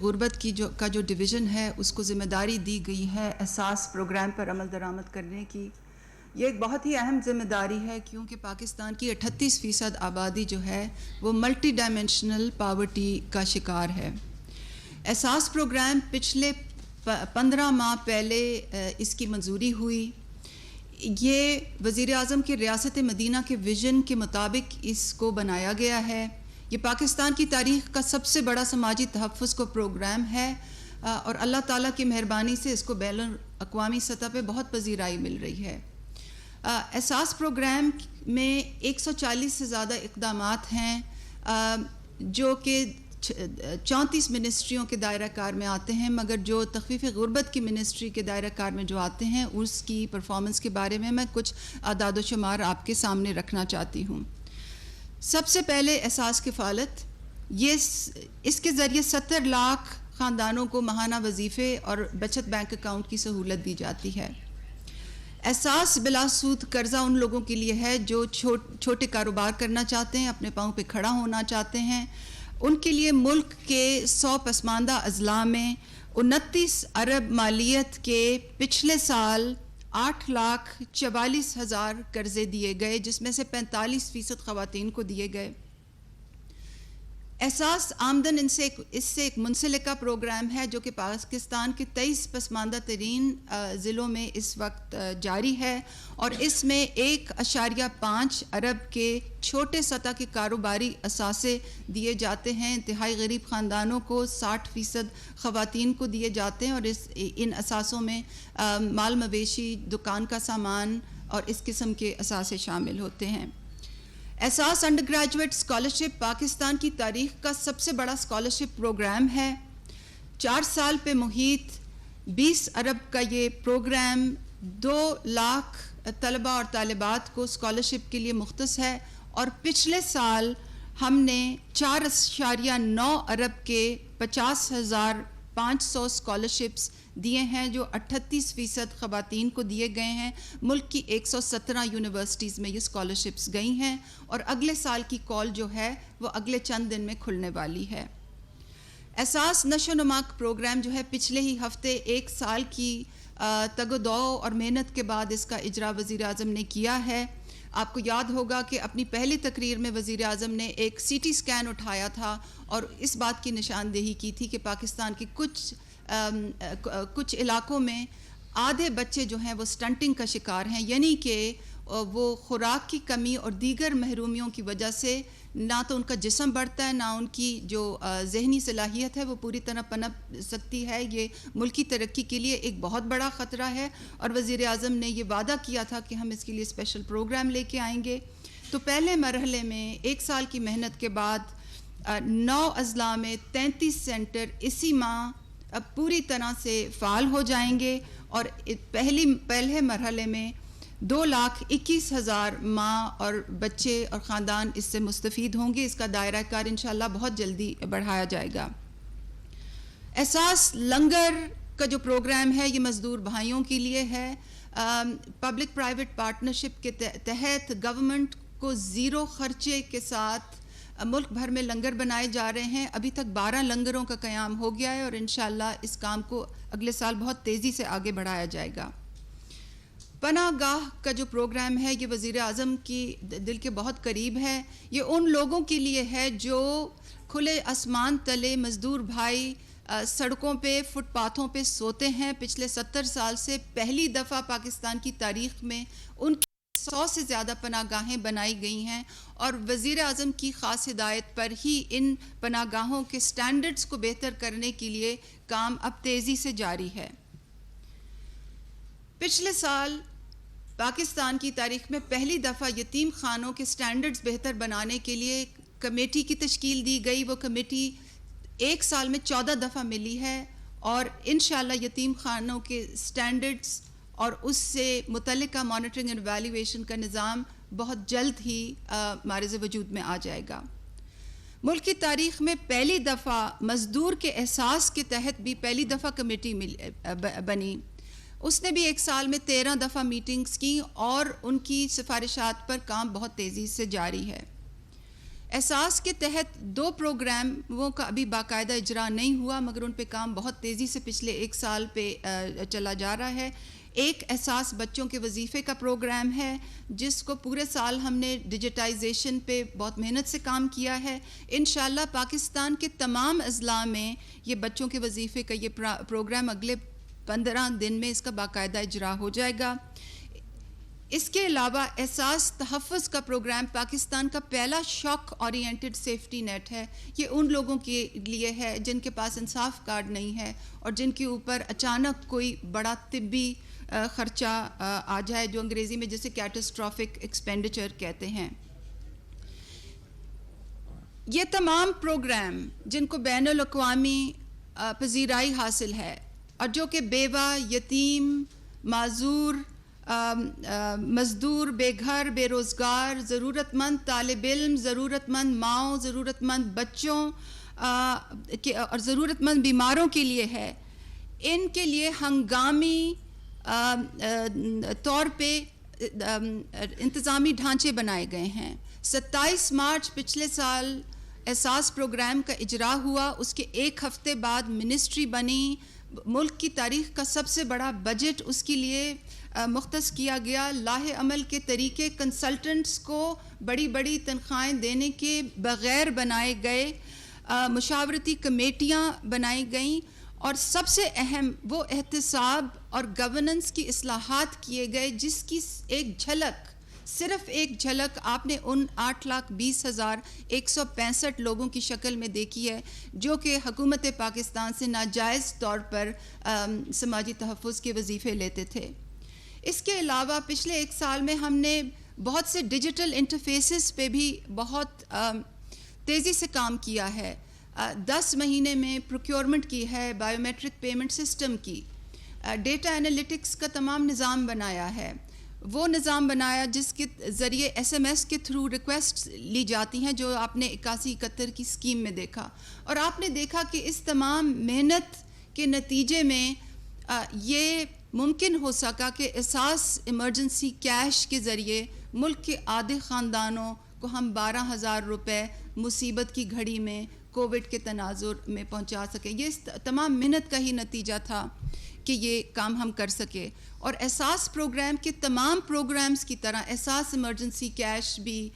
غربت کی جو ڈویژن ہے اس کو ذمہ داری دی گئی ہے احساس پروگرام پر عمل درآمد کرنے کی. یہ ایک بہت ہی اہم ذمہ داری ہے کیونکہ پاکستان کی 38% آبادی جو ہے وہ ملٹی ڈائمینشنل پاورٹی کا شکار ہے. احساس پروگرام پچھلے 15 ماہ پہلے اس کی منظوری ہوئی. یہ وزیر اعظم کے ریاست مدینہ کے ویژن کے مطابق اس کو بنایا گیا ہے. یہ پاکستان کی تاریخ کا سب سے بڑا سماجی تحفظ کا پروگرام ہے اور اللہ تعالیٰ کی مہربانی سے اس کو بین الاقوامی سطح پہ بہت پذیرائی مل رہی ہے. احساس پروگرام میں 140 سے زیادہ اقدامات ہیں جو کہ 34 منسٹریوں کے دائرہ کار میں آتے ہیں، مگر جو تخفیف غربت کی منسٹری کے دائرہ کار میں جو آتے ہیں اس کی پرفارمنس کے بارے میں کچھ اعداد و شمار آپ کے سامنے رکھنا چاہتی ہوں. سب سے پہلے احساس کفالت، اس کے ذریعے 70 لاکھ خاندانوں کو ماہانہ وظیفے اور بچت بینک اکاؤنٹ کی سہولت دی جاتی ہے. احساس بلا سود قرضہ ان لوگوں کے لیے ہے جو چھوٹے کاروبار کرنا چاہتے ہیں، اپنے پاؤں پہ کھڑا ہونا چاہتے ہیں. ان کے لیے ملک کے 100 پسماندہ اضلاع میں 29 ارب مالیت کے پچھلے سال 8,44,000 قرضے دیے گئے، جس میں سے 45% خواتین کو دیے گئے. احساس آمدن اس سے ایک منسلکہ پروگرام ہے جو کہ پاکستان کے 23 پسماندہ ترین ضلعوں میں اس وقت جاری ہے اور اس میں 1.5 ارب کے چھوٹے سطح کے کاروباری اثاثے دیے جاتے ہیں. انتہائی غریب خاندانوں کو 60% خواتین کو دیے جاتے ہیں اور ان اثاثوں میں مال مویشی، دکان کا سامان اور اس قسم کے اثاثے شامل ہوتے ہیں. احساس انڈر گریجویٹ اسکالرشپ پاکستان کی تاریخ کا سب سے بڑا اسکالرشپ پروگرام ہے. 4 سال پہ محیط 20 ارب کا یہ پروگرام 2 لاکھ طلباء اور طالبات کو اسکالرشپ کے لیے مختص ہے اور پچھلے سال ہم نے 4.9 ارب کے 50,500 اسکالرشپس دیے ہیں جو 38% خواتین کو دیے گئے ہیں. ملک کی 117 یونیورسٹیز میں یہ اسکالرشپس گئی ہیں اور اگلے سال کی کال جو ہے وہ اگلے چند دن میں کھلنے والی ہے. احساس نشو و نما پروگرام جو ہے پچھلے ہی ہفتے 1 سال کی تگ و دو اور محنت کے بعد اس کا اجرا وزیر اعظم نے کیا ہے. آپ کو یاد ہوگا کہ اپنی پہلی تقریر میں وزیر اعظم نے ایک سی ٹی اسکین اٹھایا تھا اور اس بات کی نشاندہی کی تھی کہ پاکستان کے کچھ علاقوں میں آدھے بچے جو ہیں وہ سٹنٹنگ کا شکار ہیں، یعنی کہ وہ خوراک کی کمی اور دیگر محرومیوں کی وجہ سے نہ تو ان کا جسم بڑھتا ہے، نہ ان کی جو ذہنی صلاحیت ہے وہ پوری طرح پنپ سکتی ہے. یہ ملکی ترقی کے لیے ایک بہت بڑا خطرہ ہے اور وزیر اعظم نے یہ وعدہ کیا تھا کہ ہم اس کے لیے اسپیشل پروگرام لے کے آئیں گے. تو پہلے مرحلے میں 1 سال کی محنت کے بعد 9 اضلاع میں 33 سینٹر اسی ماہ اب پوری طرح سے فعال ہو جائیں گے اور پہلے مرحلے میں 2,21,000 ماں اور بچے اور خاندان اس سے مستفید ہوں گے. اس کا دائرہ کار انشاءاللہ بہت جلدی بڑھایا جائے گا. احساس لنگر کا جو پروگرام ہے یہ مزدور بھائیوں کے لیے ہے. پبلک پرائیویٹ پارٹنرشپ کے تحت گورنمنٹ کو 0 خرچے کے ساتھ ملک بھر میں لنگر بنائے جا رہے ہیں. ابھی تک 12 لنگروں کا قیام ہو گیا ہے اور انشاءاللہ اس کام کو اگلے سال بہت تیزی سے آگے بڑھایا جائے گا. پناہ گاہ کا جو پروگرام ہے یہ وزیر اعظم کی دل کے بہت قریب ہے. یہ ان لوگوں کے لیے ہے جو کھلے آسمان تلے مزدور بھائی سڑکوں پہ، فٹ پاتھوں پہ سوتے ہیں. پچھلے 70 سال سے پہلی دفعہ پاکستان کی تاریخ میں ان 100 سے زیادہ پناہ گاہیں بنائی گئی ہیں اور وزیر اعظم کی خاص ہدایت پر ہی ان پناہ گاہوں کے سٹینڈرڈز کو بہتر کرنے کے لیے کام اب تیزی سے جاری ہے. پچھلے سال پاکستان کی تاریخ میں پہلی دفعہ یتیم خانوں کے سٹینڈرڈز بہتر بنانے کے لیے کمیٹی کی تشکیل دی گئی. وہ کمیٹی 1 سال میں 14 دفعہ ملی ہے اور انشاءاللہ یتیم خانوں کے سٹینڈرڈز اور اس سے متعلقہ مانیٹرنگ اینڈ ایویلیویشن کا نظام بہت جلد ہی معرض وجود میں آ جائے گا. ملک کی تاریخ میں پہلی دفعہ مزدور کے احساس کے تحت بھی پہلی دفعہ کمیٹی بنی. اس نے بھی 1 سال میں 13 دفعہ میٹنگز کی اور ان کی سفارشات پر کام بہت تیزی سے جاری ہے. احساس کے تحت 2 پروگراموں کا ابھی باقاعدہ اجرا نہیں ہوا، مگر ان پہ کام بہت تیزی سے پچھلے 1 سال پہ چلا جا رہا ہے۔ ایک احساس بچوں کے وظیفے کا پروگرام ہے، جس کو پورے سال ہم نے ڈیجیٹائزیشن پہ بہت محنت سے کام کیا ہے۔ انشاءاللہ پاکستان کے تمام اضلاع میں یہ بچوں کے وظیفے کا یہ پروگرام اگلے 15 دن میں اس کا باقاعدہ اجرا ہو جائے گا۔ اس کے علاوہ احساس تحفظ کا پروگرام پاکستان کا پہلا شاک اورینٹڈ سیفٹی نیٹ ہے۔ یہ ان لوگوں کے لیے ہے جن کے پاس انصاف کارڈ نہیں ہے اور جن کے اوپر اچانک کوئی بڑا طبی خرچہ آ جائے، جو انگریزی میں جسے کیٹاسٹرافک ایکسپینڈیچر کہتے ہیں۔ یہ تمام پروگرام جن کو بین الاقوامی پذیرائی حاصل ہے اور جو کہ بیوہ، یتیم، معذور، مزدور، بے گھر، بے روزگار، ضرورت مند طالب علم، ضرورت مند ماؤں، ضرورت مند بچوں اور ضرورت مند بیماروں کے لیے ہے، ان کے لیے ہنگامی طور پہ انتظامی ڈھانچے بنائے گئے ہیں۔ 27 مارچ پچھلے سال احساس پروگرام کا اجرا ہوا، اس کے 1 ہفتے بعد منسٹری بنی، ملک کی تاریخ کا سب سے بڑا بجٹ اس کے لیے مختص کیا گیا، لاہ عمل کے طریقے کنسلٹنٹس کو بڑی بڑی تنخواہیں دینے کے بغیر بنائے گئے، مشاورتی کمیٹیاں بنائی گئیں، اور سب سے اہم وہ احتساب اور گورننس کی اصلاحات کیے گئے، جس کی ایک جھلک، صرف ایک جھلک آپ نے ان 8,20,165 لوگوں کی شکل میں دیکھی ہے جو کہ حکومت پاکستان سے ناجائز طور پر سماجی تحفظ کے وظیفے لیتے تھے۔ اس کے علاوہ پچھلے 1 سال میں ہم نے بہت سے ڈیجیٹل انٹرفیسز پہ بھی بہت تیزی سے کام کیا ہے۔ 10 مہینے میں پروکیورمنٹ کی ہے، بائیو میٹرک پیمنٹ سسٹم کی، ڈیٹا انالیٹکس کا تمام نظام بنایا ہے، وہ نظام بنایا جس کے ذریعے SMS کے تھرو ریکویسٹ لی جاتی ہیں، جو آپ نے 81-71 کی اسکیم میں دیکھا، اور آپ نے دیکھا کہ اس تمام محنت کے نتیجے میں یہ ممکن ہو سکا کہ احساس ایمرجنسی کیش کے ذریعے ملک کے آدھے خاندانوں کو ہم 12,000 روپے مصیبت کی گھڑی میں کووڈ کے تناظر میں پہنچا سکے۔ یہ تمام محنت کا ہی نتیجہ تھا کہ یہ کام ہم کر سکے، اور احساس پروگرام کے تمام پروگرامز کی طرح احساس ایمرجنسی کیش بھی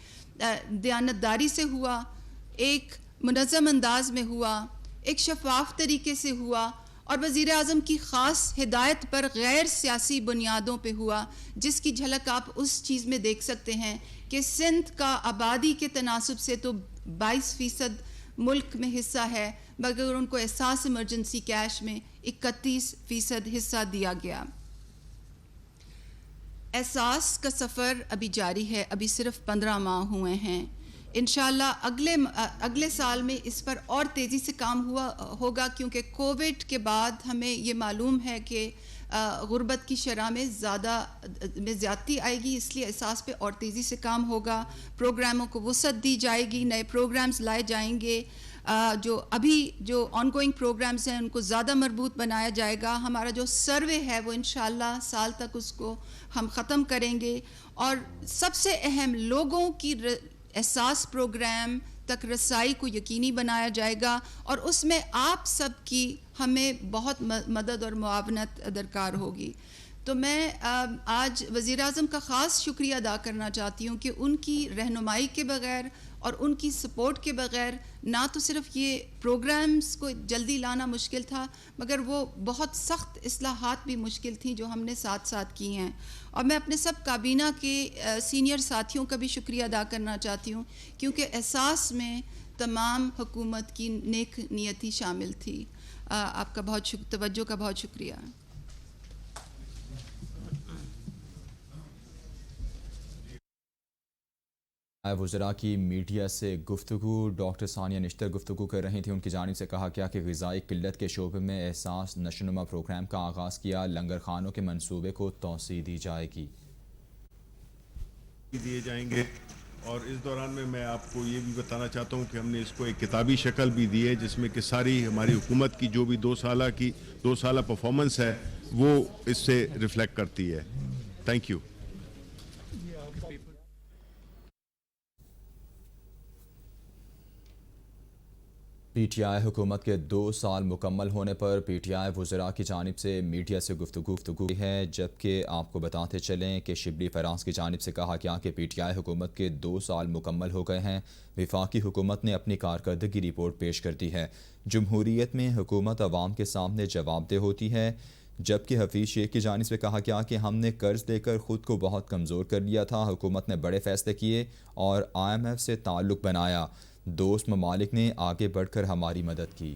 دیانتداری سے ہوا، ایک منظم انداز میں ہوا، ایک شفاف طریقے سے ہوا، اور وزیر اعظم کی خاص ہدایت پر غیر سیاسی بنیادوں پہ ہوا، جس کی جھلک آپ اس چیز میں دیکھ سکتے ہیں کہ سندھ کا آبادی کے تناسب سے تو 22% ملک میں حصہ ہے، مگر ان کو احساس ایمرجنسی کیش میں 31% حصہ دیا گیا۔ احساس کا سفر ابھی جاری ہے، ابھی صرف 15 ماہ ہوئے ہیں۔ انشاءاللہ اگلے سال میں اس پر اور تیزی سے کام ہوگا، کیونکہ کووڈ کے بعد ہمیں یہ معلوم ہے کہ غربت کی شرح میں زیادتی آئے گی، اس لیے احساس پہ اور تیزی سے کام ہوگا، پروگراموں کو وسعت دی جائے گی، نئے پروگرامز لائے جائیں گے، جو ابھی جو آن گوئنگ پروگرامز ہیں ان کو زیادہ مربوط بنایا جائے گا۔ ہمارا جو سروے ہے وہ انشاءاللہ سال تک اس کو ہم ختم کریں گے، اور سب سے اہم لوگوں کی احساس پروگرام تک رسائی کو یقینی بنایا جائے گا، اور اس میں آپ سب کی ہمیں بہت مدد اور معاونت درکار ہوگی۔ تو میں آج وزیر اعظم کا خاص شکریہ ادا کرنا چاہتی ہوں کہ ان کی رہنمائی کے بغیر اور ان کی سپورٹ کے بغیر نہ تو صرف یہ پروگرامز کو جلدی لانا مشکل تھا، مگر وہ بہت سخت اصلاحات بھی مشکل تھیں جو ہم نے ساتھ ساتھ کی ہیں۔ اور میں اپنے سب کابینہ کے سینئر ساتھیوں کا بھی شکریہ ادا کرنا چاہتی ہوں، کیونکہ احساس میں تمام حکومت کی نیک نیتی شامل تھی۔ آپ کا توجہ کا بہت شکریہ۔ وزراء کی میڈیا سے گفتگو، ڈاکٹر ثانیہ نشتر گفتگو کر رہی تھیں، ان کی جانب سے کہا گیا کہ غذائی قلت کے شعبے میں احساس نشوونما پروگرام کا آغاز کیا، لنگر خانوں کے منصوبے کو توسیع دی جائے گی، دیے جائیں گے۔ اور اس دوران میں آپ کو یہ بھی بتانا چاہتا ہوں کہ ہم نے اس کو ایک کتابی شکل بھی دی ہے، جس میں کہ ساری ہماری حکومت کی جو بھی 2 سالہ پرفارمنس ہے وہ اس سے ریفلیکٹ کرتی ہے۔ Thank you. P T I حکومت کے 2 سال مکمل ہونے پر پی ٹی آئی وزراء کی جانب سے میڈیا سے گفتگو ہے، جبکہ آپ کو بتاتے چلیں کہ شبلی فراز کی جانب سے کہا گیا کہ پی ٹی آئی حکومت کے 2 سال مکمل ہو گئے ہیں۔ وفاقی حکومت نے اپنی کارکردگی رپورٹ پیش کر دی ہے۔ جمہوریت میں حکومت عوام کے سامنے جواب دہ ہوتی ہے، جبکہ حفیظ شیخ کی جانب سے کہا گیا کہ ہم نے قرض دے کر خود کو بہت کمزور کر لیا تھا، حکومت نے بڑے فیصلے کیے اور آئی ایم ایف سے تعلق بنایا، دوست ممالک نے آگے بڑھ کر ہماری مدد کی۔